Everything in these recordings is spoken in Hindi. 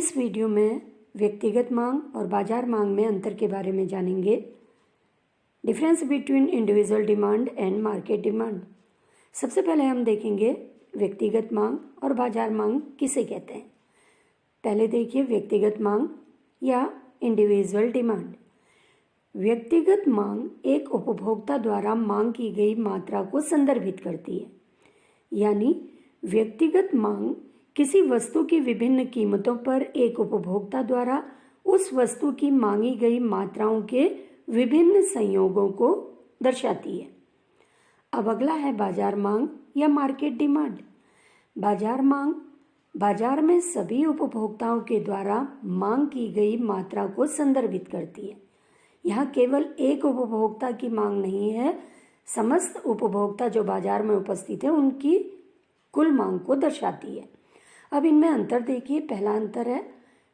इस वीडियो में व्यक्तिगत मांग और बाजार मांग में अंतर के बारे में जानेंगे। Difference between individual demand and market demand. सबसे पहले हम देखेंगे व्यक्तिगत मांग और बाजार मांग किसे कहते हैं। पहले देखिए व्यक्तिगत मांग या इंडिविजुअल डिमांड। व्यक्तिगत मांग एक उपभोक्ता द्वारा मांग की गई मात्रा को संदर्भित करती है, यानी व्यक्तिगत मांग किसी वस्तु की विभिन्न कीमतों पर एक उपभोक्ता द्वारा उस वस्तु की मांगी गई मात्राओं के विभिन्न संयोगों को दर्शाती है। अब अगला है बाजार मांग या मार्केट डिमांड। बाजार मांग बाजार में सभी उपभोक्ताओं के द्वारा मांग की गई मात्रा को संदर्भित करती है। यहाँ केवल एक उपभोक्ता की मांग नहीं है, समस्त उपभोक्ता जो बाजार में उपस्थित है उनकी कुल मांग को दर्शाती है। अब इनमें अंतर देखिए। पहला अंतर है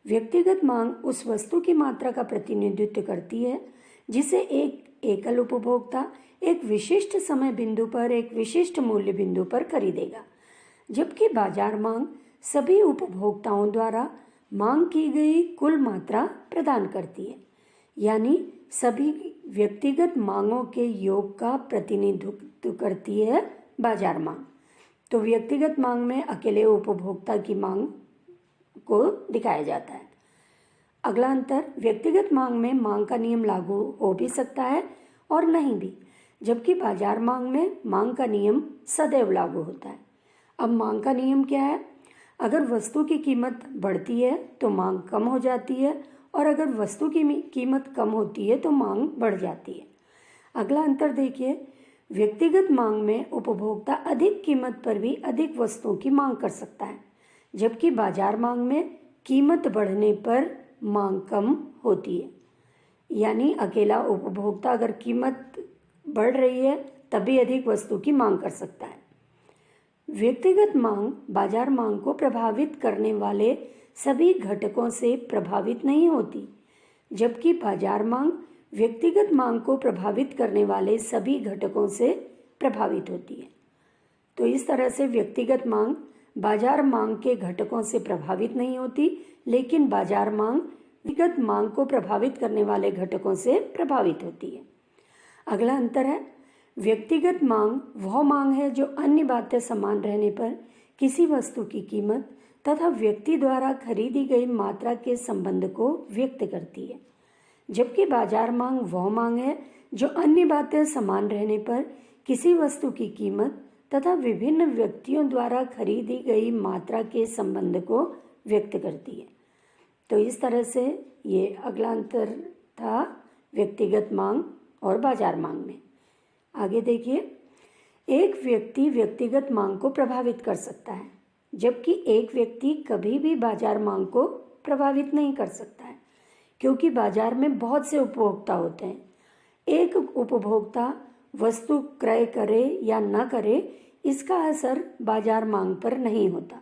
व्यक्तिगत मांग उस वस्तु की मात्रा का प्रतिनिधित्व करती है जिसे एक एकल उपभोक्ता एक विशिष्ट समय बिंदु पर एक विशिष्ट मूल्य बिंदु पर खरीदेगा, जबकि बाजार मांग सभी उपभोक्ताओं द्वारा मांग की गई कुल मात्रा प्रदान करती है, यानी सभी व्यक्तिगत मांगों के योग का प्रतिनिधित्व करती है बाजार मांग। तो व्यक्तिगत मांग में अकेले उपभोक्ता की मांग को दिखाया जाता है। अगला अंतर, व्यक्तिगत मांग में मांग का नियम लागू हो भी सकता है और नहीं भी, जबकि बाजार मांग में मांग का नियम सदैव लागू होता है। अब मांग का नियम क्या है? अगर वस्तु की कीमत बढ़ती है तो मांग कम हो जाती है, और अगर वस्तु की कीमत कम होती है तो मांग बढ़ जाती है। अगला अंतर देखिए, व्यक्तिगत मांग में उपभोक्ता अधिक कीमत पर भी अधिक वस्तुओं की मांग कर सकता है, जबकि बाजार मांग में कीमत बढ़ने पर मांग कम होती है, यानी अकेला उपभोक्ता अगर कीमत बढ़ रही है तभी अधिक वस्तु की मांग कर सकता है। व्यक्तिगत मांग बाजार मांग को प्रभावित करने वाले सभी घटकों से प्रभावित नहीं होती, जबकि बाजार मांग व्यक्तिगत मांग को प्रभावित करने वाले सभी घटकों से प्रभावित होती है। तो इस तरह से व्यक्तिगत मांग बाजार मांग के घटकों से प्रभावित नहीं होती, लेकिन बाजार मांग व्यक्तिगत मांग को प्रभावित करने वाले घटकों से प्रभावित होती है। अगला अंतर है व्यक्तिगत मांग वह मांग है जो अन्य बातें समान रहने पर किसी वस्तु की कीमत तथा व्यक्ति द्वारा खरीदी गई मात्रा के संबंध को व्यक्त करती है, जबकि बाजार मांग वह मांग है जो अन्य बातें समान रहने पर किसी वस्तु की कीमत तथा विभिन्न व्यक्तियों द्वारा खरीदी गई मात्रा के संबंध को व्यक्त करती है। तो इस तरह से ये अगला अंतर था व्यक्तिगत मांग और बाजार मांग में। आगे देखिए, एक व्यक्ति व्यक्तिगत मांग को प्रभावित कर सकता है, जबकि एक व्यक्ति कभी भी बाजार मांग को प्रभावित नहीं कर सकता है, क्योंकि बाजार में बहुत से उपभोक्ता होते हैं। एक उपभोक्ता वस्तु क्रय करे या न करे, इसका असर बाजार मांग पर नहीं होता।